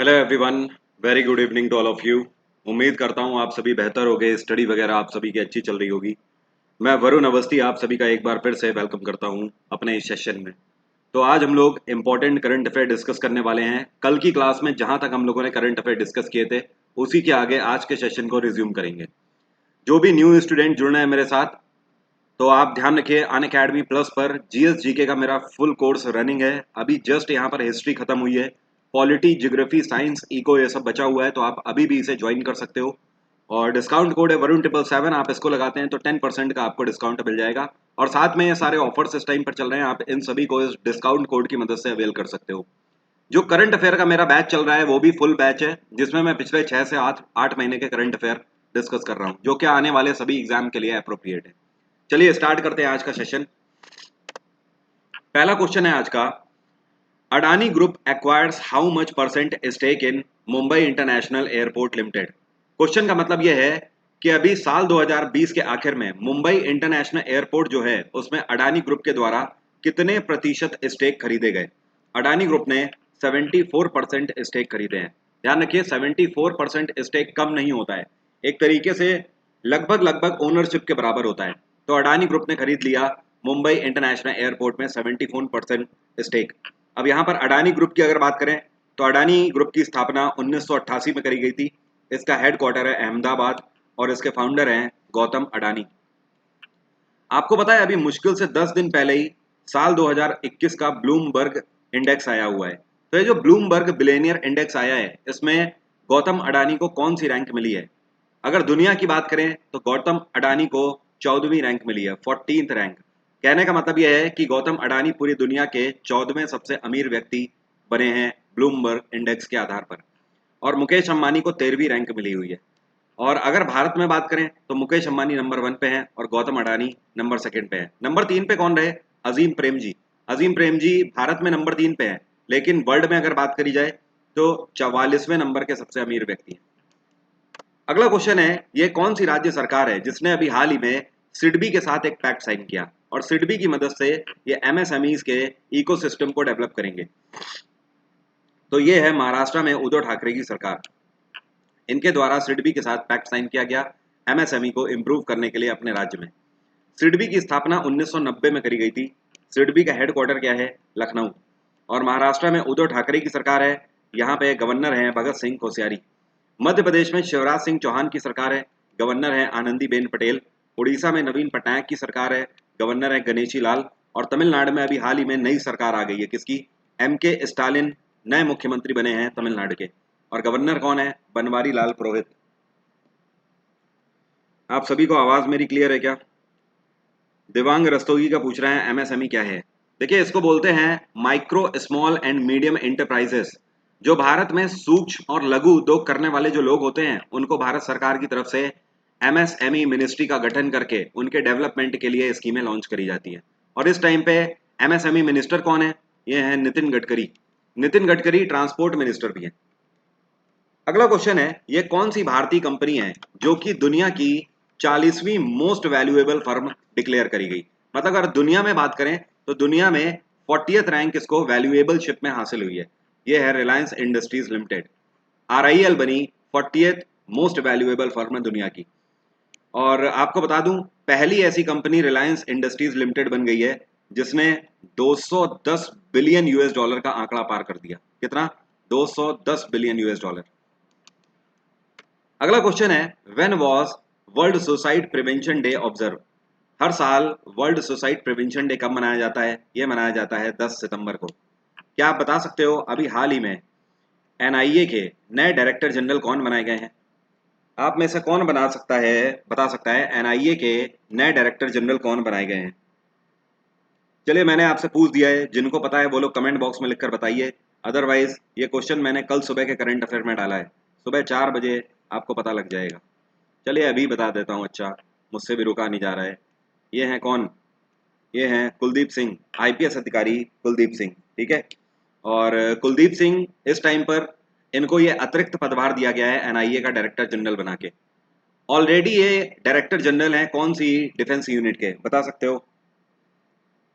Hello everyone. Very good evening to all of you. उम्मीद करता हूँ आप सभी बेहतर होगे, स्टडी वगैरह आप सभी की अच्छी चल रही होगी। मैं वरुण अवस्थी आप सभी का एक बार फिर से वेलकम करता हूँ अपने इस सेशन में। तो आज हम लोग इम्पोर्टेंट करंट अफेयर डिस्कस करने वाले हैं। कल की क्लास में जहाँ तक हम लोगों ने करंट अफेयर डिस्कस किए थे उसी के आगे आज के सेशन को रिज्यूम करेंगे। जो भी न्यू स्टूडेंट जुड़ना है मेरे साथ, तो आप ध्यान रखिए, अन अकेडमी प्लस पर जीएस जीके का मेरा फुल कोर्स रनिंग है। अभी जस्ट यहाँ पर हिस्ट्री खत्म हुई है, पॉलिटी, ज्योग्राफी, साइंस, इको ये सब बचा हुआ है, तो आप अभी भी इसे ज्वाइन कर सकते हो। और डिस्काउंट कोड है वरुण 777, आप इसको लगाते हैं तो 10% का आपको डिस्काउंट मिल जाएगा। और साथ में ये सारे ऑफर्स इस टाइम पर चल रहे हैं, आप इन सभी को इस डिस्काउंट कोड की मदद से अवेल कर सकते हो। जो करंट अफेयर का मेरा बैच चल रहा है वो भी फुल बैच है, जिसमें मैं पिछले 6 से 8 महीने के करंट अफेयर डिस्कस कर रहा हूँ, जो कि आने वाले सभी एग्जाम के लिए अप्रोप्रिएट है। चलिए स्टार्ट करते हैं आज का सेशन। पहला क्वेश्चन है आज का, Adani group acquires how much percent stake in Mumbai international airport limited. Question का मतलब यह है कि अभी साल 2020 के आखिर में मुंबई इंटरनेशनल एयरपोर्ट जो है उसमें अडानी ग्रुप के द्वारा कितने प्रतिशत स्टेक खरीदे गए। अडानी ग्रुप ने 74% स्टेक खरीदे हैं। ध्यान रखिए, 74% स्टेक कम नहीं होता है, एक तरीके से लगभग लगभग ओनरशिप के बराबर होता है। तो अडानी ग्रुप ने खरीद लिया मुंबई इंटरनेशनल एयरपोर्ट में 74% स्टेक। अब यहाँ पर अडानी ग्रुप की अगर बात करें तो अडानी ग्रुप की स्थापना 1988 में करी गई थी। इसका हेडक्वार्टर है अहमदाबाद और इसके फाउंडर हैं गौतम अडानी। आपको पता है अभी मुश्किल से 10 दिन पहले ही साल 2021 का ब्लूमबर्ग इंडेक्स आया हुआ है। तो ये जो ब्लूमबर्ग बिलियनियर इंडेक्स आया है इसमें गौतम अडानी को कौन सी रैंक मिली है। अगर दुनिया की बात करें तो गौतम अडानी को 14वीं रैंक मिली है, 14th रैंक। कहने का मतलब यह है कि गौतम अडानी पूरी दुनिया के 14वें सबसे अमीर व्यक्ति बने हैं ब्लूमबर्ग इंडेक्स के आधार पर। और मुकेश अंबानी को 13वीं रैंक मिली हुई है। और अगर भारत में बात करें तो मुकेश अंबानी नंबर 1 पे हैं और गौतम अडानी नंबर 2 पे हैं। नंबर 3 पे कौन रहे? अजीम प्रेम जी। अजीम प्रेम जी भारत में नंबर 3 पे हैं, लेकिन वर्ल्ड में अगर बात करी जाए तो 44वें नंबर के सबसे अमीर व्यक्ति हैं। अगला क्वेश्चन है, ये कौन सी राज्य सरकार है जिसने अभी हाल ही में सिडबी के साथ एक पैक्ट साइन किया और सिडबी की मदद से ये एमएसएमईज के इकोसिस्टम को डेवलप करेंगे। तो ये है महाराष्ट्र में उद्धव ठाकरे की सरकार। इनके द्वारा सिडबी के साथ पैक्ट साइन किया गया एमएसएमई को इंप्रूव करने के लिए अपने राज्य में। सिडबी की स्थापना 1990 में करी गई थी। सिडबी का हेडक्वार्टर क्या है? लखनऊ। और महाराष्ट्र में उद्धव ठाकरे की सरकार है, यहाँ पे गवर्नर हैं भगत सिंह कोश्यारी। मध्य प्रदेश में शिवराज सिंह चौहान की सरकार है, गवर्नर है आनंदीबेन पटेल। उड़ीसा में नवीन पटनायक की सरकार है, गवर्नर है गणेशी लाल। और तमिलनाडु में अभी हाल ही में नई सरकार आ गई है, किसकी? एम के स्टालिन नए मुख्यमंत्री बने हैं तमिलनाडु के। और गवर्नर कौन है? बनवारी लाल पुरोहित। आप सभी को आवाज मेरी क्लियर है क्या? दिवांग रस्तोगी का पूछ रहे हैं एमएसएमई क्या है। देखिए, इसको बोलते हैं micro small and medium enterprises. जो भारत में सूक्ष्म और लघु उद्योग करने वाले जो लोग होते हैं उनको भारत सरकार की तरफ से एमएसएमई मिनिस्ट्री का गठन करके उनके डेवलपमेंट के लिए स्कीमें लॉन्च करी जाती है। और इस टाइम पे एमएसएमई मिनिस्टर कौन है? ये है नितिन गडकरी। नितिन गडकरी ट्रांसपोर्ट मिनिस्टर भी है। अगला क्वेश्चन है, ये कौन सी भारतीय कंपनी है जो कि दुनिया की 40वीं मोस्ट वैल्यूएबल फर्म डिक्लेयर करी गई। मतलब अगर दुनिया में बात करें तो दुनिया में 40th रैंक इसको वैल्यूएबल शिप में हासिल हुई है। ये है रिलायंस इंडस्ट्रीज लिमिटेड। आरआईएल बनी 40th मोस्ट वैल्यूएबल फर्म है दुनिया की। और आपको बता दूं, पहली ऐसी कंपनी रिलायंस इंडस्ट्रीज लिमिटेड बन गई है जिसने 210 बिलियन यूएस डॉलर का आंकड़ा पार कर दिया। कितना? 210 बिलियन यूएस डॉलर। अगला क्वेश्चन है, when was World Suicide Prevention Day observe. हर साल वर्ल्ड सुसाइड प्रिवेंशन डे कब मनाया जाता है? यह मनाया जाता है 10 सितंबर को। क्या आप बता सकते हो अभी हाल ही में एनआईए के नए डायरेक्टर जनरल कौन बनाए गए हैं? आप में से कौन बता सकता है एनआईए के नए डायरेक्टर जनरल कौन बनाए गए हैं? चलिए, मैंने आपसे पूछ दिया है, जिनको पता है वो लोग कमेंट बॉक्स में लिखकर बताइए। अदरवाइज ये क्वेश्चन मैंने कल सुबह के करंट अफेयर में डाला है, सुबह 4 बजे आपको पता लग जाएगा। चलिए अभी बता देता हूँ। अच्छा, मुझसे भी रुका नहीं जा रहा है। ये हैं कौन? ये हैं कुलदीप सिंह, आईपीएस अधिकारी कुलदीप सिंह। ठीक है। और कुलदीप सिंह इस टाइम पर इनको ये अतिरिक्त पदभार दिया गया है एनआईए का डायरेक्टर जनरल बना के। ऑलरेडी ये डायरेक्टर जनरल हैं कौन सी डिफेंस यूनिट के, बता सकते हो?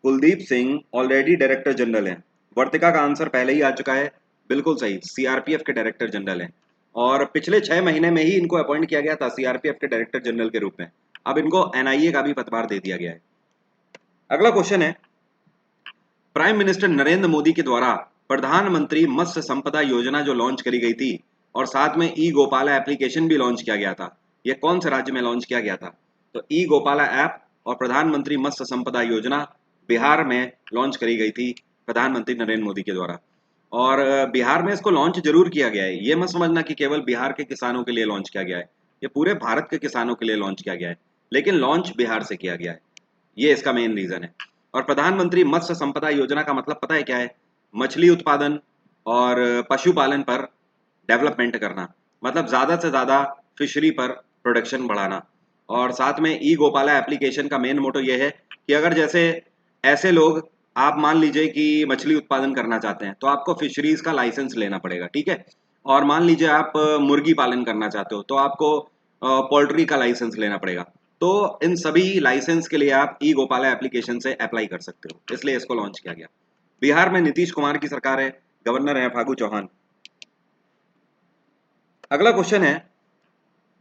Kuldeep Singh already director general हैं। वर्तिका का आंसर पहले ही आ चुका है, बिल्कुल सही, सीआरपीएफ के डायरेक्टर जनरल हैं और पिछले 6 महीने में ही इनको अपॉइंट किया गया था सीआरपीएफ के डायरेक्टर जनरल के रूप में। अब इनको एनआईए का भी पदभार दे दिया गया है। अगला क्वेश्चन है, प्राइम मिनिस्टर नरेंद्र मोदी के द्वारा प्रधानमंत्री मत्स्य संपदा योजना जो लॉन्च करी गई थी और साथ में ई गोपाला एप्लीकेशन भी लॉन्च किया गया था, ये कौन से राज्य में लॉन्च किया गया था? तो ई गोपाला ऐप और प्रधानमंत्री मत्स्य संपदा योजना बिहार में लॉन्च करी गई थी प्रधानमंत्री नरेंद्र मोदी के द्वारा। और बिहार में इसको लॉन्च जरूर किया गया है, ये मत समझना कि केवल बिहार के किसानों के लिए लॉन्च किया गया है, ये पूरे भारत के किसानों के लिए लॉन्च किया गया है, लेकिन लॉन्च बिहार से किया गया है, ये इसका मेन रीजन है। और प्रधानमंत्री मत्स्य संपदा योजना का मतलब पता है क्या है? मछली उत्पादन और पशुपालन पर डेवलपमेंट करना, मतलब ज़्यादा से ज़्यादा फिशरी पर प्रोडक्शन बढ़ाना। और साथ में ई गोपाला एप्लीकेशन का मेन मोटो ये है कि अगर जैसे ऐसे लोग, आप मान लीजिए कि मछली उत्पादन करना चाहते हैं तो आपको फिशरीज का लाइसेंस लेना पड़ेगा, ठीक है। और मान लीजिए आप मुर्गी पालन करना चाहते हो तो आपको पोल्ट्री का लाइसेंस लेना पड़ेगा। तो इन सभी लाइसेंस के लिए आप ई गोपाला एप्लीकेशन से अप्लाई कर सकते हो, इसलिए इसको लॉन्च किया गया। बिहार में नीतीश कुमार की सरकार है, गवर्नर है फागू चौहान। अगला क्वेश्चन है,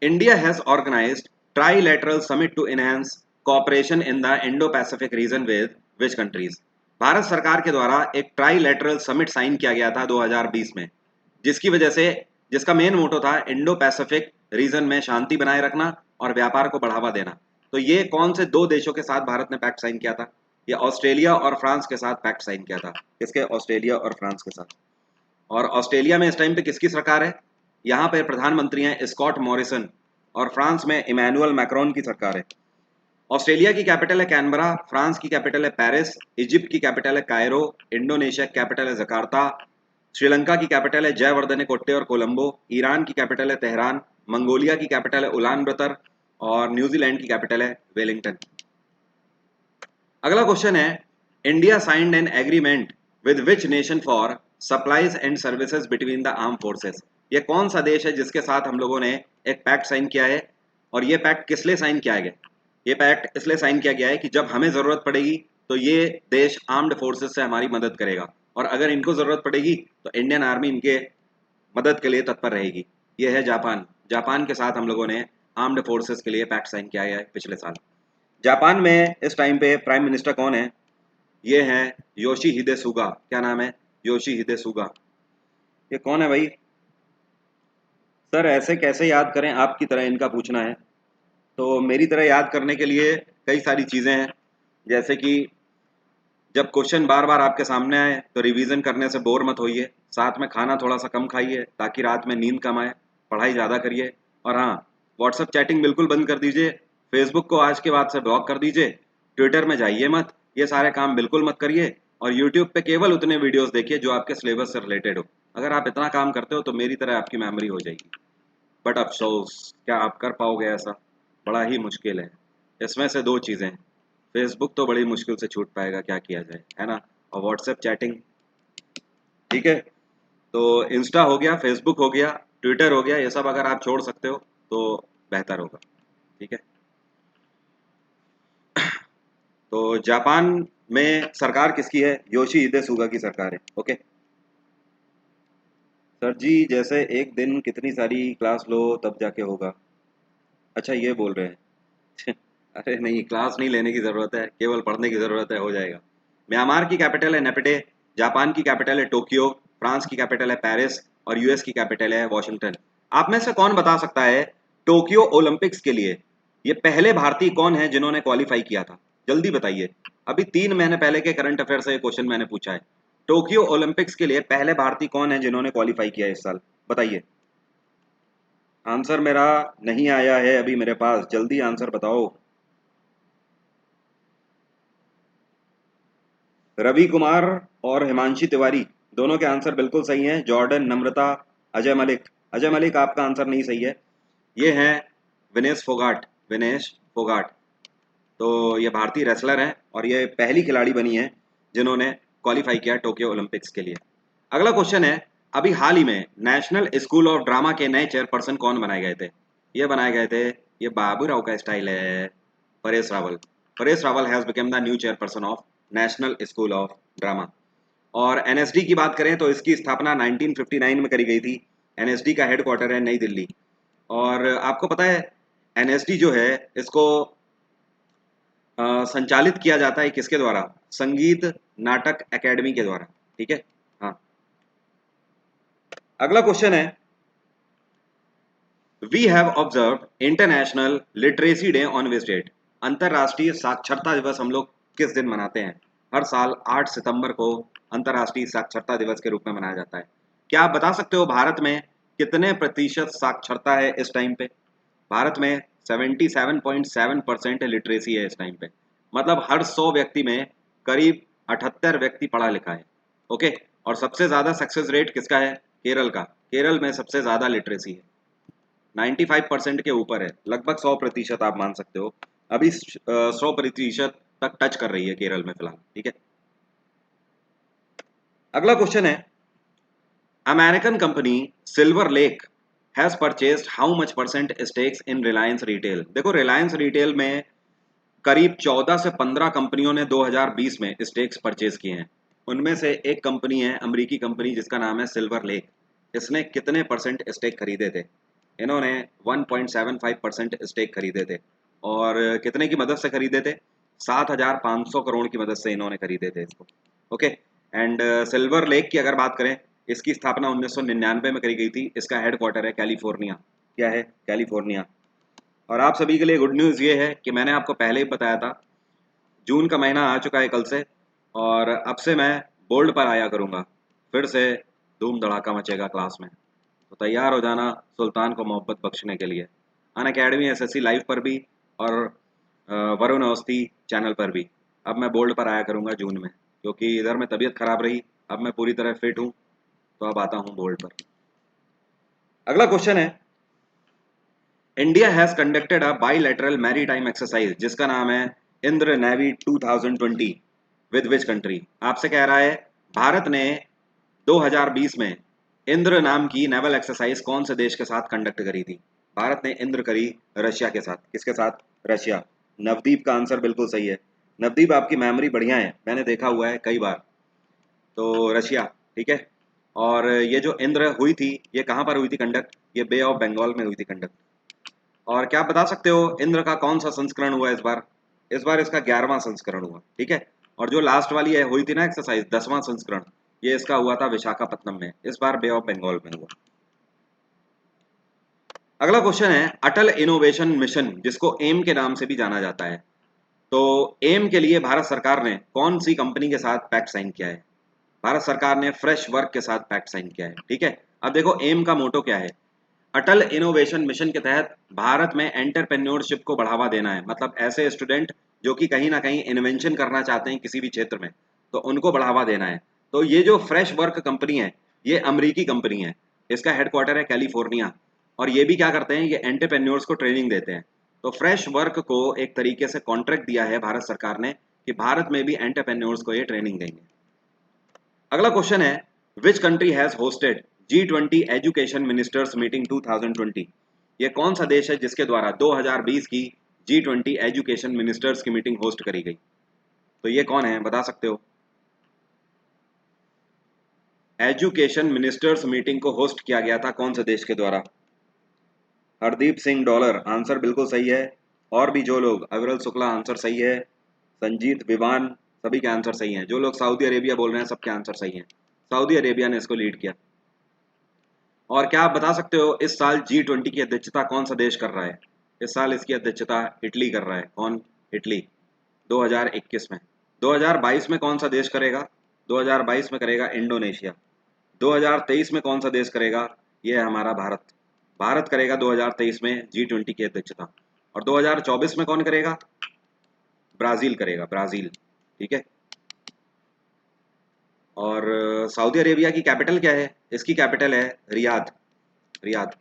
India has organised trilateral summit to enhance cooperation in the Indo Pacific region with which countries? Bharat सरकार के द्वारा एक ट्राइलेटरल समिट साइन किया गया था 2020 में, जिसकी वजह से, जिसका मेन मोटो था इंडो पैसिफिक रीजन में शांति बनाए रखना और व्यापार को बढ़ावा देना। तो ये कौन से दो देशों के साथ भारत ने पैक्ट साइन किया था? ये ऑस्ट्रेलिया और फ्रांस के साथ पैक्ट साइन किया था। किसके? ऑस्ट्रेलिया और फ्रांस के साथ। और ऑस्ट्रेलिया में इस टाइम पे किसकी सरकार है? यहाँ पे प्रधानमंत्री हैं स्कॉट मॉरिसन और फ्रांस में इमैनुअल मैक्रोन की सरकार है। ऑस्ट्रेलिया की कैपिटल है कैनबरा, फ्रांस की कैपिटल है पेरिस, इजिप्ट की कैपिटल है कायरो, इंडोनेशिया की कैपिटल है जकार्ता, श्रीलंका की कैपिटल है जयवर्धने कोट्टे और कोलंबो, ईरान की कैपिटल है तेहरान, मंगोलिया की कैपिटल है उलान बतर और न्यूजीलैंड की कैपिटल है वेलिंगटन। अगला क्वेश्चन है, India signed an agreement with which nation for supplies and services between the arm forces? ये कौन सा देश है जिसके साथ हम लोगों ने एक पैक्ट साइन किया है? और ये पैक्ट किस लिए साइन किया गया? ये पैक्ट इसलिए साइन किया गया है कि जब हमें ज़रूरत पड़ेगी तो ये देश आर्म्ड फोर्सेस से हमारी मदद करेगा, और अगर इनको ज़रूरत पड़ेगी तो इंडियन आर्मी इनके मदद के लिए तत्पर रहेगी। ये है जापान। जापान के साथ हम लोगों ने आर्म्ड फोर्सेस के लिए पैक्ट साइन किया है पिछले साल। जापान में इस टाइम पे प्राइम मिनिस्टर कौन है? ये हैं योशिहिदे सुगा। क्या नाम है? Yoshihide Suga. ये कौन है भाई? सर ऐसे कैसे याद करें, आपकी तरह इनका पूछना है। तो मेरी तरह याद करने के लिए कई सारी चीज़ें हैं, जैसे कि जब क्वेश्चन बार बार आपके सामने आए तो रिवीजन करने से बोर मत होइए, साथ में खाना थोड़ा सा कम खाइए ताकि रात में नींद कम आए, पढ़ाई ज़्यादा करिए। और हाँ, व्हाट्सअप चैटिंग बिल्कुल बंद कर दीजिए, फेसबुक को आज के बाद से ब्लॉक कर दीजिए, ट्विटर में जाइए मत, ये सारे काम बिल्कुल मत करिए। और यूट्यूब पे केवल उतने वीडियोस देखिए जो आपके सिलेबस से रिलेटेड हो। अगर आप इतना काम करते हो तो मेरी तरह आपकी मेमोरी हो जाएगी। बट अफसोस, क्या आप कर पाओगे ऐसा? बड़ा ही मुश्किल है। इसमें से दो चीज़ें, फेसबुक तो बड़ी मुश्किल से छूट पाएगा, क्या किया जाए, है ना। और व्हाट्सएप चैटिंग, ठीक है। तो इंस्टा हो गया, फेसबुक हो गया, ट्विटर हो गया, ये सब अगर आप छोड़ सकते हो तो बेहतर होगा, ठीक है। तो जापान में सरकार किसकी है? योशिहिदे सुगा की सरकार है। ओके सर जी, जैसे एक दिन कितनी सारी क्लास लो तब जाके होगा। अच्छा ये बोल रहे हैं। अरे नहीं, क्लास नहीं लेने की ज़रूरत है, केवल पढ़ने की ज़रूरत है, हो जाएगा। म्यांमार की कैपिटल है नेपिडे, जापान की कैपिटल है टोक्यो, फ्रांस की कैपिटल है पेरिस और यूएस की कैपिटल है वॉशिंगटन। आप में से कौन बता सकता है टोक्यो ओलंपिक्स के लिए ये पहले भारतीय कौन है जिन्होंने क्वालिफाई किया था? जल्दी बताइए। अभी 3 महीने पहले के करंट अफेयर से ये क्वेश्चन मैंने पूछा है। टोक्यो ओलंपिक्स के लिए पहले भारतीय कौन है जिन्होंने क्वालिफाई किया है इस साल? बताइए। आंसर मेरा नहीं आया है अभी मेरे पास, जल्दी आंसर बताओ। रवि कुमार और हिमांशी तिवारी, दोनों के आंसर बिल्कुल सही हैं। जॉर्डन, नम्रता, अजय मलिक। अजय मलिक आपका आंसर नहीं सही है, ये हैं विनेश फोगाट। विनेश फोगाट। तो ये भारतीय रेसलर हैं और ये पहली खिलाड़ी बनी है जिन्होंने क्वालिफाई किया टोक्यो ओलंपिक्स के लिए। अगला क्वेश्चन है, अभी हाल ही में नेशनल स्कूल ऑफ ड्रामा के नए चेयरपर्सन कौन बनाए गए थे? ये बनाए गए थे, ये बाबू राव का स्टाइल है, Paresh Rawal. Paresh Rawal has become the new chairperson of national school of drama. और एनएसडी की बात करें तो इसकी स्थापना 1959 में करी गई थी। एनएसडी का हेडक्वार्टर है नई दिल्ली। और आपको पता है एनएसडी जो है इसको संचालित किया जाता है किसके द्वारा? संगीत नाटक एकेडमी के द्वारा। ठीक है। हाँ, अगला क्वेश्चन है, we have observe international literacy day on which date? अंतरराष्ट्रीय साक्षरता दिवस हम लोग किस दिन मनाते हैं? हर साल 8 सितंबर को अंतरराष्ट्रीय साक्षरता दिवस के रूप में मनाया जाता है। क्या आप बता सकते हो भारत में कितने प्रतिशत साक्षरता है इस टाइम पे? भारत में 77.7% लिटरेसी है इस टाइम पे। मतलब हर 100 व्यक्ति में करीब 78 व्यक्ति पढ़ा लिखा है। ओके। और सबसे ज्यादा सक्सेस रेट किसका है? केरल का। केरल में सबसे ज्यादा लिटरेसी है, 95% के ऊपर है, लगभग 100% आप मान सकते हो। अभी 100% तक टच कर रही है केरल में फिलहाल। ठीक है। अगला क्वेश्चन है, American company silver lake has purchased how much percent stakes in Reliance retail? देखो रिलायंस रिटेल में करीब 14 से 15 कंपनियों ने 2020 में स्टेक्स परचेज किए हैं। उनमें से एक कंपनी है अमेरिकी कंपनी जिसका नाम है सिल्वर लेक। इसने कितने परसेंट स्टेक खरीदे थे? इन्होंने 1.75% स्टेक खरीदे थे। और कितने की मदद से खरीदे थे? 7,500 करोड़ की मदद से इन्होंने खरीदे थे इसको। ओके। एंड सिल्वर लेक की अगर बात करें, इसकी स्थापना 1999 में करी गई थी। इसका हेडक्वार्टर है कैलिफोर्निया। क्या है? कैलिफोर्निया। और आप सभी के लिए गुड न्यूज़ ये है कि मैंने आपको पहले ही बताया था, जून का महीना आ चुका है कल से, और अब से मैं बोल्ड पर आया करूँगा। फिर से धूम धड़ाका मचेगा क्लास में, तो तैयार हो जाना सुल्तान को मोहब्बत बख्शने के लिए। अन अकेडमी एसएससी लाइव पर भी और वरुण अवस्थी चैनल पर भी अब मैं बोल्ड पर आया करूँगा जून में, क्योंकि इधर में तबीयत खराब रही। अब मैं पूरी तरह फिट हूँ, तो अब आता हूँ बोल्ड पर। अगला क्वेश्चन है, India has conducted a bilateral maritime exercise जिसका नाम है Indra navy 2020 with which country? आपसे कह रहा है भारत ने 2020 में इंद्र नाम की नेवल एक्सरसाइज कौन से देश के साथ कंडक्ट करी थी? भारत ने इंद्र करी रशिया के साथ। किसके साथ? रशिया। नवदीप का आंसर बिल्कुल सही है। नवदीप आपकी मेमोरी बढ़िया है, मैंने देखा हुआ है कई बार। तो रशिया। ठीक है। और ये जो इंद्र हुई थी ये कहाँ पर हुई थी कंडक्ट? ये बे ऑफ बंगाल में हुई थी कंडक्ट। और क्या आप बता सकते हो इंद्र का कौन सा संस्करण हुआ इस बार? इस बार इसका 11वां संस्करण हुआ। ठीक है। और जो लास्ट वाली है हुई थी ना एक्सरसाइज, 10वां संस्करण, ये इसका हुआ था विशाखापत्तनम में। इस बार बे ऑफ बंगाल में हुआ। अगला क्वेश्चन है, अटल इनोवेशन मिशन जिसको एम के नाम से भी जाना जाता है, तो एम के लिए भारत सरकार ने कौन सी कंपनी के साथ पैक्ट साइन किया है? भारत सरकार ने फ्रेश वर्क के साथ पैक्ट साइन किया है। ठीक है। अब देखो एम का मोटो क्या है। अटल इनोवेशन मिशन के तहत भारत में एंटरप्रेन्योरशिप को बढ़ावा देना है। मतलब ऐसे स्टूडेंट जो कि कहीं ना कहीं इन्वेंशन करना चाहते हैं किसी भी क्षेत्र में, तो उनको बढ़ावा देना है। तो ये जो फ्रेश वर्क कंपनी है ये अमरीकी कंपनी है। इसका हेडक्वार्टर है कैलिफोर्निया। और ये भी क्या करते हैं, ये एंटरप्रेन्योर्स को ट्रेनिंग देते हैं। तो फ्रेश वर्क को एक तरीके से कॉन्ट्रैक्ट दिया है भारत सरकार ने कि भारत में भी एंटरप्रेन्योर्स को ये ट्रेनिंग देंगे। अगला क्वेश्चन है, which country has hosted G20 education ministers meeting 2020? ये कौन सा देश है जिसके द्वारा 2020 की G20 एजुकेशन मिनिस्टर्स की मीटिंग होस्ट करी गई? तो ये कौन है, बता सकते हो? एजुकेशन मिनिस्टर्स मीटिंग को होस्ट किया गया था कौन से देश के द्वारा? हरदीप सिंह डॉलर आंसर बिल्कुल सही है। और भी जो लोग, अविरल शुक्ला आंसर सही है, संजीत विवान, सभी के आंसर सही हैं। जो लोग सऊदी अरेबिया बोल रहे हैं सबके आंसर सही हैं। सऊदी अरेबिया ने इसको लीड किया। और क्या आप बता सकते हो इस साल G20 की अध्यक्षता कौन सा देश कर रहा है? इस साल इसकी अध्यक्षता इटली कर रहा है। कौन? इटली। 2021 में। 2022 में कौन सा देश करेगा? 2022 में करेगा इंडोनेशिया। 2023 में कौन सा देश करेगा? ये है हमारा भारत। भारत करेगा 2023 में G20 की अध्यक्षता। और 2024 में कौन करेगा? ब्राजील करेगा, ब्राजील। ठीक है। और सऊदी अरेबिया की कैपिटल क्या है? इसकी कैपिटल है रियाद। रियाद।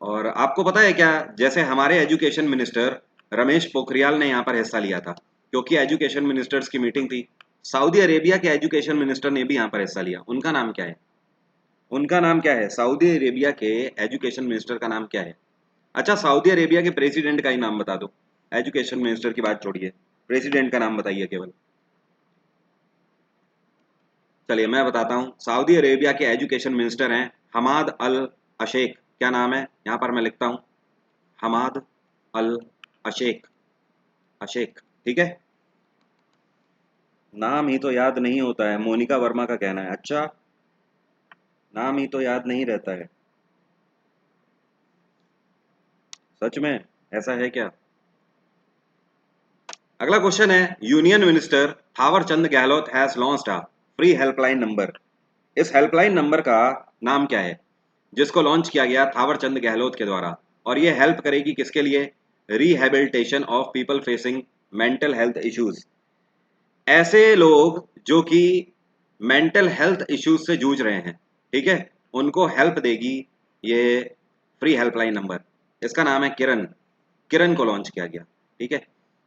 और आपको पता है क्या, जैसे हमारे एजुकेशन मिनिस्टर रमेश पोखरियाल ने यहाँ पर हिस्सा लिया था क्योंकि एजुकेशन मिनिस्टर्स की मीटिंग थी, सऊदी अरेबिया के एजुकेशन मिनिस्टर ने भी यहाँ पर हिस्सा लिया। उनका नाम क्या है? उनका नाम क्या है? सऊदी अरेबिया के एजुकेशन मिनिस्टर का नाम क्या है? अच्छा, सऊदी अरेबिया के प्रेसिडेंट का ही नाम बता दो। एजुकेशन मिनिस्टर की बात छोड़िए, प्रेसिडेंट का नाम बताइए केवल। चलिए मैं बताता हूँ। सऊदी अरेबिया के एजुकेशन मिनिस्टर हैं हमाद अल अशेख। क्या नाम है? यहाँ पर मैं लिखता हूँ, हमाद अल अशेख। अशेख, ठीक है। नाम ही तो याद नहीं होता है, मोनिका वर्मा का कहना है। अच्छा, नाम ही तो याद नहीं रहता है, सच में ऐसा है क्या? अगला क्वेश्चन है, union minister Thawar Chand Gehlot has launched a free helpline number. इस हेल्पलाइन नंबर का नाम क्या है जिसको लॉन्च किया गया थावर चंद गहलोत के द्वारा? और ये हेल्प करेगी किसके लिए? Rehabilitation of people facing mental health issues. ऐसे लोग जो कि मेंटल हेल्थ इश्यूज से जूझ रहे हैं, ठीक है, उनको हेल्प देगी ये फ्री हेल्पलाइन नंबर। इसका नाम है किरण। किरण को लॉन्च किया गया, ठीक है।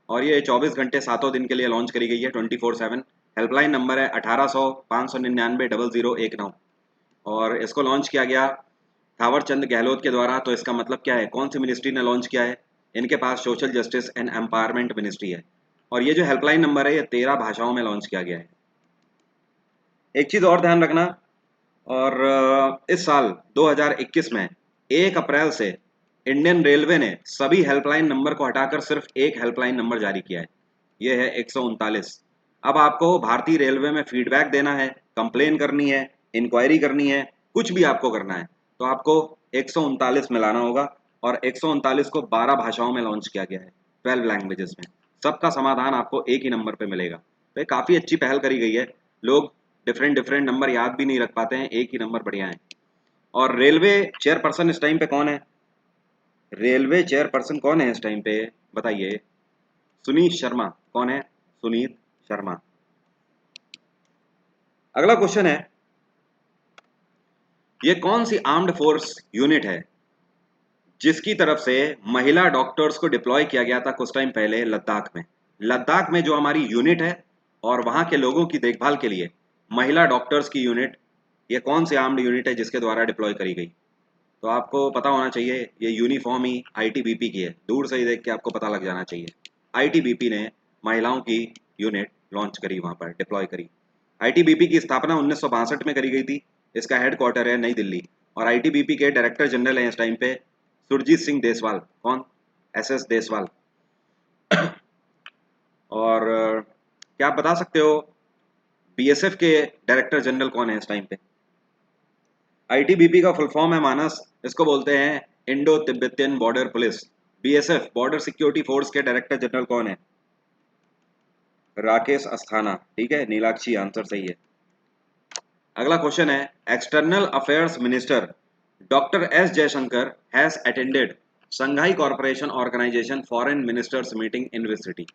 और ये 24 घंटे सातों दिन के लिए लॉन्च करी गई है, 24/7। हेल्पलाइन नंबर है 1800 599 0019। और इसको लॉन्च किया गया थावर चंद गहलोत के द्वारा। तो इसका मतलब क्या है, कौन सी मिनिस्ट्री ने लॉन्च किया है? इनके पास social justice and empowerment ministry है। और ये जो हेल्पलाइन नंबर है ये 13 भाषाओं में लॉन्च किया गया है। एक चीज़ और ध्यान रखना, और इस साल 2021 में 1 अप्रैल से इंडियन रेलवे ने सभी हेल्पलाइन नंबर को हटाकर सिर्फ एक हेल्पलाइन नंबर जारी किया है, ये है 139। अब आपको भारतीय रेलवे में फीडबैक देना है, कंप्लेन करनी है, इंक्वायरी करनी है, कुछ भी आपको करना है तो आपको 139 मिलाना होगा। और 139 को 12 भाषाओं में लॉन्च किया गया है, 12 लैंग्वेजेस में। सबका समाधान आपको एक ही नंबर पे मिलेगा। तो ये काफ़ी अच्छी पहल करी गई है। लोग डिफरेंट डिफरेंट नंबर याद भी नहीं रख पाते हैं, एक ही नंबर बढ़िया है। और रेलवे चेयरपर्सन इस टाइम पे कौन है? रेलवे चेयरपर्सन कौन है इस टाइम पे, बताइए? सुनीत शर्मा। कौन है? सुनीत शर्मा। अगला क्वेश्चन है, ये कौन सी आर्म्ड फोर्स यूनिट है जिसकी तरफ से महिला डॉक्टर्स को डिप्लॉय किया गया था कुछ टाइम पहले लद्दाख में? लद्दाख में जो हमारी यूनिट है और वहां के लोगों की देखभाल के लिए महिला डॉक्टर्स की यूनिट, ये कौन सी आर्म्ड यूनिट है जिसके द्वारा डिप्लॉय करी गई? तो आपको पता होना चाहिए, ये यूनिफॉर्म ही आईटीबीपी की है। दूर से ही देख के आपको पता लग जाना चाहिए। आईटीबीपी ने महिलाओं की यूनिट लॉन्च करी, वहां पर डिप्लॉय करी। आईटीबीपी की स्थापना 1962 में करी गई थी। इसका हेडक्वार्टर है नई दिल्ली। और आईटीबीपी के डायरेक्टर जनरल हैं इस टाइम पे सुरजीत सिंह देसवाल। कौन? एसएस देसवाल। और क्या आप बता सकते हो बीएसएफ के डायरेक्टर जनरल कौन है इस टाइम पे? आईटीबीपी का फुल फॉर्म है मानस, इसको बोलते हैं Indo Tibetan border police. BSF border security force के डायरेक्टर जनरल कौन है? राकेश अस्थाना, ठीक है। नीलाक्षी आंसर सही है। अगला क्वेश्चन है, external affairs minister doctor S Jaishankar has attended Shanghai corporation organisation foreign ministers meeting in which city.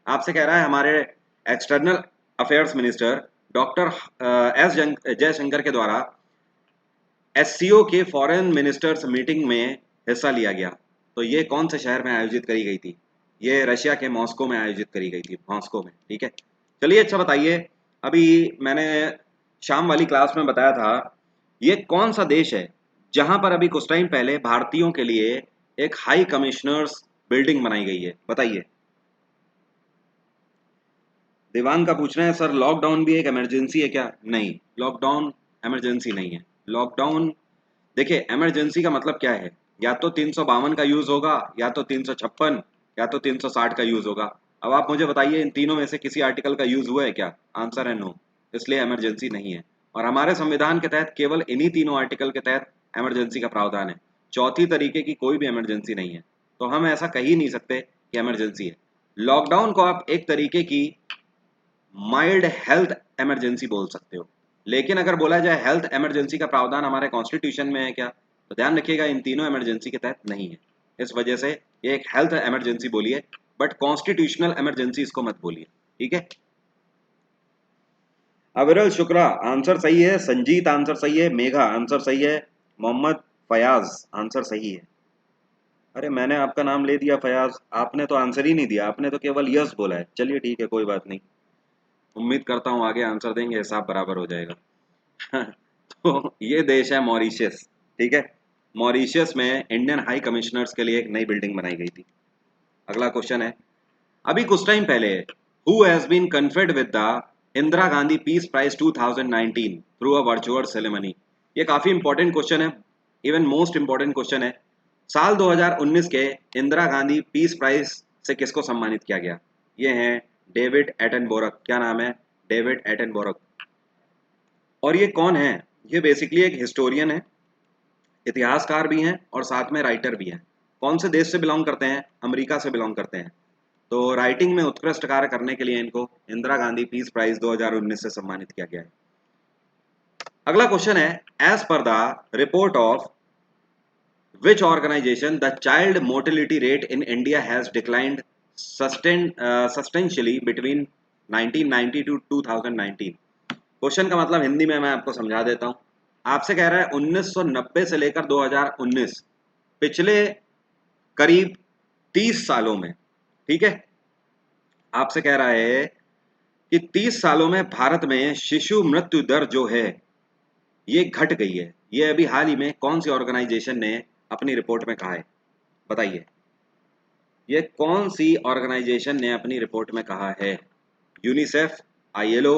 आपसे कह रहा है हमारे external affairs minister doctor S Jaishankar के द्वारा एससीओ के फॉरेन मिनिस्टर्स मीटिंग में हिस्सा लिया गया। तो ये कौन से शहर में आयोजित करी गई थी? ये रशिया के मॉस्को में आयोजित करी गई थी, मॉस्को में, ठीक है। चलिए अच्छा बताइए, अभी मैंने शाम वाली क्लास में बताया था, ये कौन सा देश है जहां पर अभी कुछ टाइम पहले भारतीयों के लिए एक हाई कमिश्नर्स बिल्डिंग बनाई गई है? बताइए। देवांग का पूछ रहे हैं सर, लॉकडाउन भी एक इमरजेंसी है क्या? नहीं, लॉकडाउन इमरजेंसी नहीं है। लॉकडाउन, देखिए इमरजेंसी का मतलब क्या है, या तो 352 का यूज होगा, या तो 356, या तो 360 का यूज होगा। अब आप मुझे बताइए इन तीनों में से किसी आर्टिकल का यूज हुआ है क्या? आंसर है नो, इसलिए इमरजेंसी नहीं है। और हमारे संविधान के तहत केवल इन्हीं तीनों आर्टिकल के तहत इमरजेंसी का प्रावधान है। चौथी तरीके की कोई भी इमरजेंसी नहीं है। तो हम ऐसा कह ही नहीं सकते कि इमरजेंसी है। लॉकडाउन को आप एक तरीके की माइल्ड हेल्थ इमरजेंसी बोल सकते हो। लेकिन अगर बोला जाए हेल्थ इमरजेंसी का प्रावधान हमारे कॉन्स्टिट्यूशन में है क्या, तो ध्यान रखिएगा इन तीनों इमरजेंसी के तहत नहीं है। इस वजह से ये एक हेल्थ इमरजेंसी बोलिए, बट कॉन्स्टिट्यूशनल इमरजेंसी इसको मत बोलिए, ठीक है। अविरल शुक्ला आंसर सही है, संजीत आंसर सही है, मेघा आंसर सही है, मोहम्मद फयाज आंसर सही है। अरे मैंने आपका नाम ले दिया फयाज, आपने तो आंसर ही नहीं दिया, आपने तो केवल यस बोला है। चलिए ठीक है, कोई बात नहीं। उम्मीद करता हूँ आगे आंसर देंगे, हिसाब बराबर हो जाएगा। तो ये देश है मॉरिशस, ठीक है। मॉरिशस में इंडियन हाई कमिश्नर्स के लिए एक नई बिल्डिंग बनाई गई थी। अगला क्वेश्चन है, अभी कुछ टाइम पहले who has been conferred with the Indira Gandhi peace prize 2019 through a virtual ceremony. ये काफ़ी इंपॉर्टेंट क्वेश्चन है, इवन मोस्ट इंपॉर्टेंट क्वेश्चन है। साल 2019 के इंदिरा गांधी पीस प्राइज से किसको सम्मानित किया गया? ये हैं डेविड एटनबरोग। क्या नाम है? डेविड एटनबरोग। और ये कौन है? ये बेसिकली एक हिस्टोरियन है, इतिहासकार भी हैं और साथ में राइटर भी हैं। कौन से देश से बिलोंग करते हैं? अमेरिका से बिलोंग करते हैं। तो राइटिंग में उत्कृष्ट कार्य करने के लिए इनको इंदिरा गांधी पीस प्राइज 2019 से सम्मानित किया गया है। अगला क्वेश्चन है, as per the report of which organisation the child mortality rate in India has declined substantially between 1990 to 2019। Question का मतलब हिंदी में मैं आपको समझा देता हूं। आपसे कह रहा है 1990 से लेकर 2019, पिछले करीब 30 सालों में, ठीक है, आपसे कह रहा है कि 30 सालों में भारत में शिशु मृत्यु दर जो है ये घट गई है। ये अभी हाल ही में कौन सी ऑर्गेनाइजेशन ने अपनी रिपोर्ट में कहा है? बताइए, ये कौन सी ऑर्गेनाइजेशन ने अपनी रिपोर्ट में कहा है? यूनिसेफ, आईएलओ,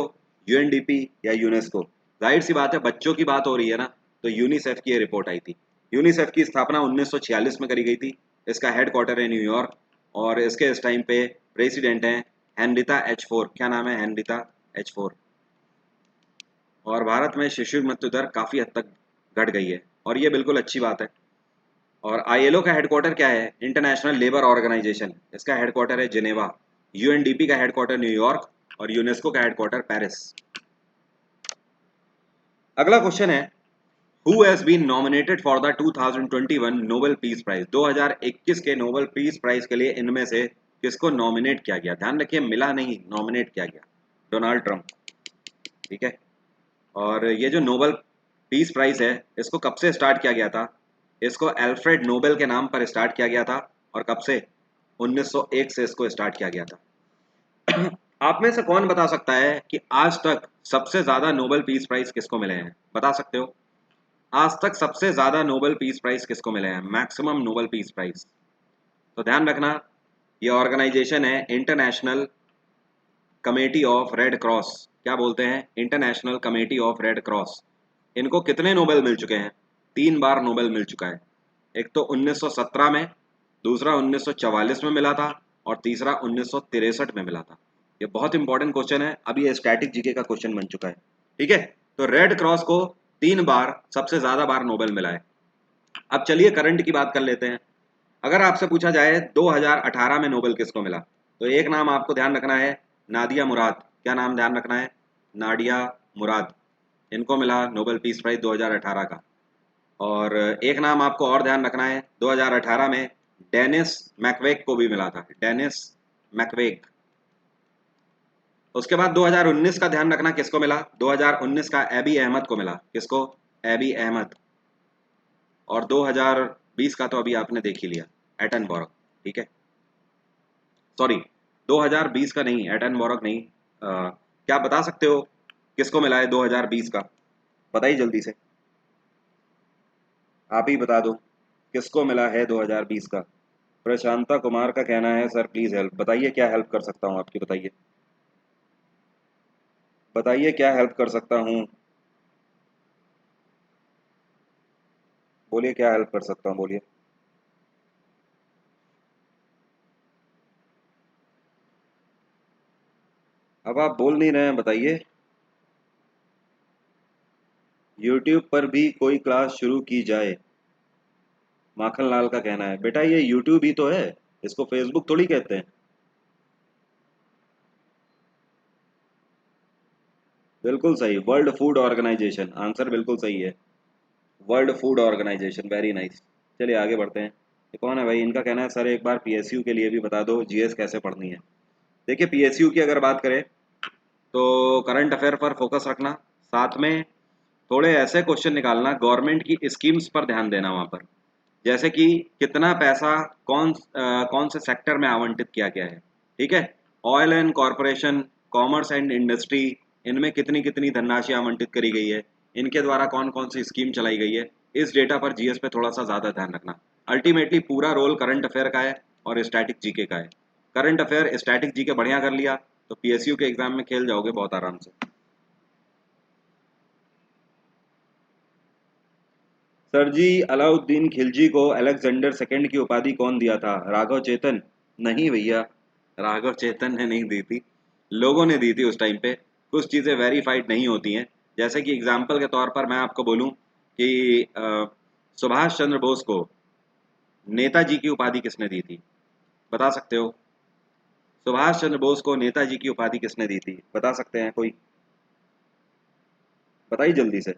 यूएनडीपी या यूनेस्को? जाहिर सी बात है, बच्चों की बात हो रही है ना, तो यूनिसेफ की ये रिपोर्ट आई थी। यूनिसेफ की स्थापना 1946 में करी गई थी। इसका हेडक्वार्टर है न्यूयॉर्क और इसके इस टाइम पे प्रेसिडेंट हैं हेनरिटा एच फोर। क्या नाम है? Henrietta H four. और भारत में शिशु मृत्यु दर काफ़ी हद तक घट गई है और ये बिल्कुल अच्छी बात है। और आईएलओ का हेडक्वार्टर क्या है? International labour organisation. इसका हेडक्वार्टर है जिनेवा। यूएनडीपी का हेडक्वार्टर न्यूयॉर्क और यूनेस्को का हेडक्वार्टर पेरिस। अगला क्वेश्चन है, who has been nominated for the 2021 Nobel peace prize? 2021 के नोबेल पीस प्राइज के लिए इनमें से किसको नॉमिनेट किया गया? ध्यान रखिए, मिला नहीं, नॉमिनेट किया गया। Donald Trump. ठीक है। और ये जो नोबेल पीस प्राइज है, इसको कब से स्टार्ट किया गया था? इसको अल्फ्रेड नोबेल के नाम पर स्टार्ट किया गया था। और कब से? 1901 से इसको स्टार्ट किया गया था। आप में से कौन बता सकता है कि आज तक सबसे ज्यादा नोबेल पीस प्राइज किसको मिले हैं? बता सकते हो? आज तक सबसे ज्यादा नोबेल पीस प्राइज किसको मिले हैं? Maximum Nobel peace prize. तो ध्यान रखना, ये ऑर्गेनाइजेशन है international committee of Red Cross. क्या बोलते हैं? International committee of Red Cross. इनको कितने नोबेल मिल चुके हैं? 3 बार नोबेल मिल चुका है। एक तो 1917 में, दूसरा 1944 में मिला था और तीसरा 1963 में मिला था। ये बहुत इंपॉर्टेंट क्वेश्चन है, अभी ये स्टैटिक जीके का क्वेश्चन बन चुका है। ठीक है, तो रेड क्रॉस को 3 बार सबसे ज्यादा बार नोबेल मिला है। अब चलिए करंट की बात कर लेते हैं। अगर आपसे पूछा जाए 2018 में नोबेल किसको मिला, तो एक नाम आपको ध्यान रखना है, नादिया मुराद। क्या नाम ध्यान रखना है? नाडिया मुराद। इनको मिला नोबेल पीस प्राइज 2018 का। और एक नाम आपको और ध्यान रखना है, 2018 में डेनिस मैकवेग को भी मिला था। डेनिस मैकवेग। उसके बाद 2019 का ध्यान रखना, किसको मिला? 2019 का एबी अहमद को मिला। किसको? एबी अहमद। और 2020 का तो अभी आपने देख ही लिया, एटनबर्ग। ठीक है, सॉरी, 2020 का नहीं, एटनबर्ग नहीं। क्या बता सकते हो किसको मिला है 2020 का? बताइए जल्दी से, आप ही बता दो किसको मिला है 2020 का। प्रशांता कुमार का कहना है सर प्लीज हेल्प। बताइए क्या हेल्प कर सकता हूँ आपकी? बताइए, बताइए क्या हेल्प कर सकता हूँ? बोलिए क्या हेल्प कर सकता हूँ, बोलिए। अब आप बोल नहीं रहे हैं, बताइए। यूट्यूब पर भी कोई क्लास शुरू की जाए, माखन लाल का कहना है। बेटा ये यूट्यूब ही तो है, इसको फेसबुक थोड़ी कहते हैं। बिल्कुल सही, वर्ल्ड फूड ऑर्गेनाइजेशन। आंसर बिल्कुल सही है, world food organisation. Very nice. चलिए आगे बढ़ते हैं। ये कौन है भाई? इनका कहना है सर एक बार पीएसयू के लिए भी बता दो जीएस कैसे पढ़नी है। देखिए पीएसयू की अगर बात करें तो करंट अफेयर पर फोकस रखना, साथ में थोड़े ऐसे क्वेश्चन निकालना गवर्नमेंट की स्कीम्स पर ध्यान देना वहाँ पर। जैसे कि कितना पैसा कौन से सेक्टर में आवंटित किया गया है। ठीक है, oil and corporation, commerce and industry, इनमें कितनी कितनी धनराशि आवंटित करी गई है, इनके द्वारा कौन कौन सी स्कीम चलाई गई है। इस डेटा पर जीएस पे थोड़ा सा ज़्यादा ध्यान रखना। अल्टीमेटली पूरा रोल करंट अफेयर का है और स्टैटिक जीके का है। करंट अफेयर स्टैटिक जीके बढ़िया कर लिया तो पीएसयू के एग्जाम में खेल जाओगे बहुत आराम से। सर जी, अलाउद्दीन खिलजी को अलेक्जेंडर सेकंड की उपाधि कौन दिया था? राघव चेतन? नहीं भैया, राघव चेतन ने नहीं दी थी, लोगों ने दी थी उस टाइम पे। कुछ चीज़ें वेरीफाइड नहीं होती हैं। जैसे कि एग्जाम्पल के तौर पर मैं आपको बोलूं कि सुभाष चंद्र बोस को नेताजी की उपाधि किसने दी थी? बता सकते हो? सुभाष चंद्र बोस को नेताजी की उपाधि किसने दी थी? बता सकते हैं कोई? बताइए जल्दी से,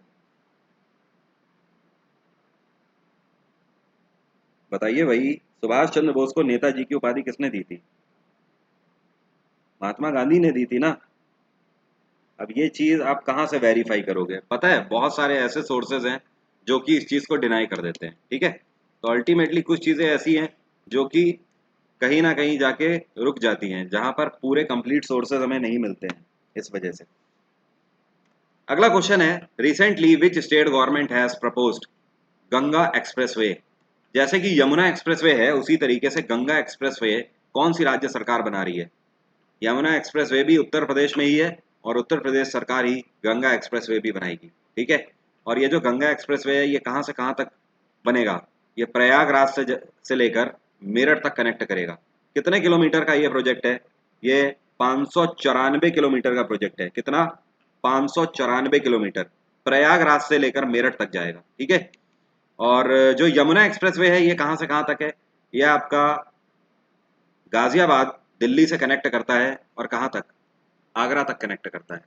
बताइए भाई। सुभाष चंद्र बोस को नेताजी की उपाधि किसने दी थी? महात्मा गांधी ने दी थी ना। अब ये चीज आप कहाँ से वेरीफाई करोगे? पता है, बहुत सारे ऐसे सोर्सेज हैं जो कि इस चीज को डिनाई कर देते हैं, ठीक है। तो अल्टीमेटली कुछ चीजें ऐसी हैं जो कि कहीं ना कहीं जाके रुक जाती हैं, जहां पर पूरे कंप्लीट सोर्सेज हमें नहीं मिलते हैं, इस वजह से। अगला क्वेश्चन है, recently which state government has proposed Ganga expressway? जैसे कि यमुना एक्सप्रेसवे है, उसी तरीके से गंगा एक्सप्रेसवे कौन सी राज्य सरकार बना रही है? यमुना एक्सप्रेसवे भी उत्तर प्रदेश में ही है, और उत्तर प्रदेश सरकार ही गंगा एक्सप्रेसवे भी बनाएगी, ठीक है। और ये जो गंगा एक्सप्रेसवे है, ये कहाँ से कहाँ तक बनेगा? ये प्रयागराज से लेकर मेरठ तक कनेक्ट करेगा। कितने किलोमीटर का ये प्रोजेक्ट है? ये 594 किलोमीटर का प्रोजेक्ट है। कितना? 594 किलोमीटर, प्रयागराज से लेकर मेरठ तक जाएगा, ठीक है। और जो यमुना एक्सप्रेसवे है, ये कहाँ से कहाँ तक है? ये आपका गाजियाबाद दिल्ली से कनेक्ट करता है, और कहाँ तक? आगरा तक कनेक्ट करता है,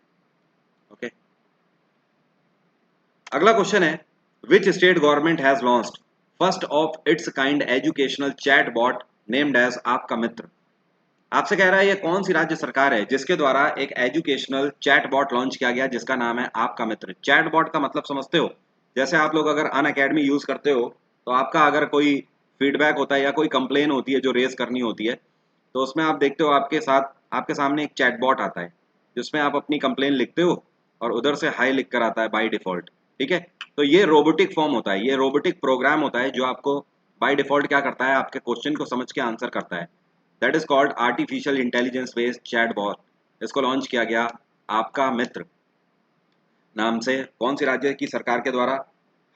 ओके। अगला क्वेश्चन है, which state government has launched first of its kind educational chat bot named as Aapka Mitra? आपसे कह रहा है ये कौन सी राज्य सरकार है जिसके द्वारा एक एजुकेशनल चैट बॉट लॉन्च किया गया जिसका नाम है आपका मित्र? चैट बॉट का मतलब समझते हो? जैसे आप लोग अगर अन अकेडमी यूज करते हो, तो आपका अगर कोई फीडबैक होता है या कोई कंप्लेन होती है जो रेज करनी होती है, तो उसमें आप देखते हो आपके साथ आपके सामने एक चैट बॉट आता है, जिसमें आप अपनी कंप्लेन लिखते हो और उधर से हाई लिख कर आता है बाय डिफॉल्ट, ठीक है। तो ये रोबोटिक फॉर्म होता है, ये रोबोटिक प्रोग्राम होता है जो आपको बाय डिफॉल्ट क्या करता है, आपके क्वेश्चन को समझ के आंसर करता है। That is called artificial intelligence based chat bot. इसको लॉन्च किया गया आपका मित्र नाम से। कौन सी राज्य की सरकार के द्वारा?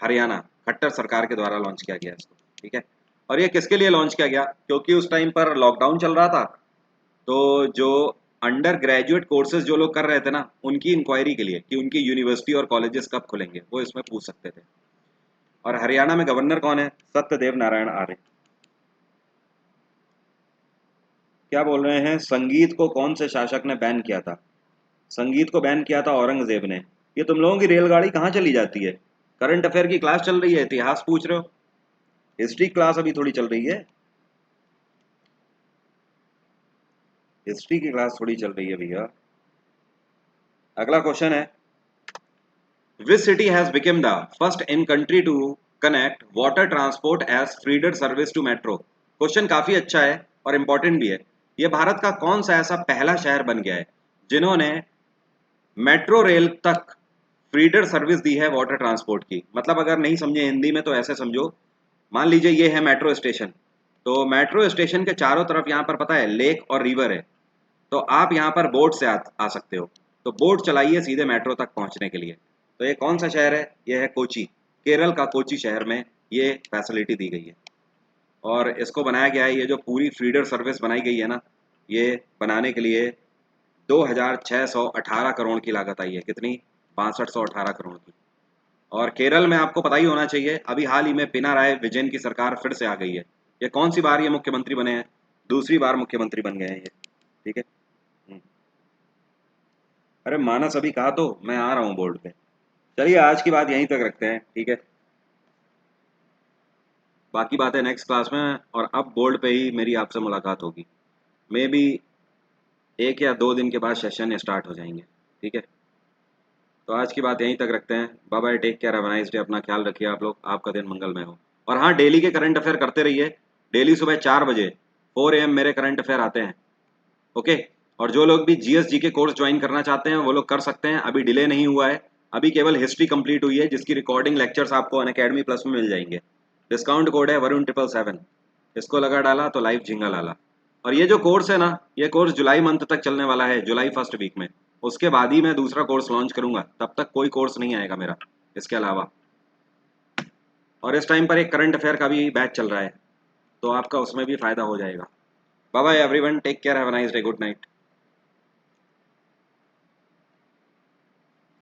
हरियाणा खट्टर सरकार के द्वारा लॉन्च किया गया इसको, ठीक है। और ये किसके लिए लॉन्च किया गया? क्योंकि उस टाइम पर लॉकडाउन चल रहा था, तो जो अंडर ग्रेजुएट कोर्सेज जो लोग कर रहे थे ना, उनकी इंक्वायरी के लिए कि उनकी यूनिवर्सिटी और कॉलेजेस कब खुलेंगे, वो इसमें पूछ सकते थे। और हरियाणा में गवर्नर कौन है? सत्यदेव नारायण आर्य। क्या बोल रहे हैं, संगीत को कौन से शासक ने बैन किया था? संगीत को बैन किया था औरंगजेब ने। ये तुम लोगों की रेलगाड़ी कहाँ चली जाती है? करंट अफेयर की क्लास चल रही है, इतिहास पूछ रहे हो? हिस्ट्री क्लास अभी थोड़ी चल रही है, हिस्ट्री की क्लास थोड़ी चल रही है भैया। अगला क्वेश्चन है, which city has become the first in country to connect water transport as feeder service to metro? Question काफी अच्छा है और इंपॉर्टेंट भी है। ये भारत का कौन सा ऐसा पहला शहर बन गया है जिन्होंने मेट्रो रेल तक फीडर सर्विस दी है वाटर ट्रांसपोर्ट की? मतलब अगर नहीं समझे हिंदी में तो ऐसे समझो, मान लीजिए ये है मेट्रो स्टेशन, तो मेट्रो स्टेशन के चारों तरफ यहाँ पर पता है लेक और रिवर है, तो आप यहाँ पर बोट से आ सकते हो। तो बोट चलाइए सीधे मेट्रो तक पहुँचने के लिए। तो ये कौन सा शहर है? ये है कोची, केरल का कोची शहर में ये फैसिलिटी दी गई है। और इसको बनाया गया है, ये जो पूरी फीडर सर्विस बनाई गई है ना, ये बनाने के लिए 2618 करोड़ की लागत आई है। कितनी? 6218 करोड़ की। और केरल में आपको पता ही होना चाहिए, अभी हाल ही में पिनाराय विजयन की सरकार फिर से आ गई है। ये कौन सी बार ये मुख्यमंत्री बने हैं? दूसरी बार मुख्यमंत्री बन गए हैं ये, ठीक है। अरे मानस अभी कहा, तो मैं आ रहा हूँ बोर्ड पे। चलिए आज की बात यहीं तक रखते हैं, ठीक है। बाकी बातें नेक्स्ट क्लास में, और अब बोर्ड पे ही मेरी आपसे मुलाकात होगी। मे बी 1 या 2 दिन के बाद सेशन स्टार्ट हो जाएंगे, ठीक है। तो आज की बात यहीं तक रखते हैं। Bye bye, take care, have a nice day. अपना ख्याल रखिए आप लोग, आपका दिन मंगलमय हो। और हाँ, डेली के करंट अफेयर करते रहिए। डेली सुबह 4 बजे 4 AM मेरे करंट अफेयर आते हैं, ओके। और जो लोग भी जीएस के कोर्स ज्वाइन करना चाहते हैं वो लोग कर सकते हैं, अभी डिले नहीं हुआ है। अभी केवल हिस्ट्री कंप्लीट हुई है, जिसकी रिकॉर्डिंग लेक्चर्स आपको अनअकैडमी प्लस में मिल जाएंगे। डिस्काउंट कोड है वरुण 777, इसको लगा डाला तो लाइव झिंगा लाला। और ये जो कोर्स है ना, ये कोर्स जुलाई मंथ तक चलने वाला है, जुलाई फर्स्ट वीक में। उसके बाद ही मैं दूसरा कोर्स लॉन्च करूंगा, तब तक कोई कोर्स नहीं आएगा मेरा इसके अलावा। और इस टाइम पर एक करंट अफेयर का भी बैच चल रहा है, तो आपका उसमें भी फायदा हो जाएगा। Bye bye everyone, take care, have a nice day, good night.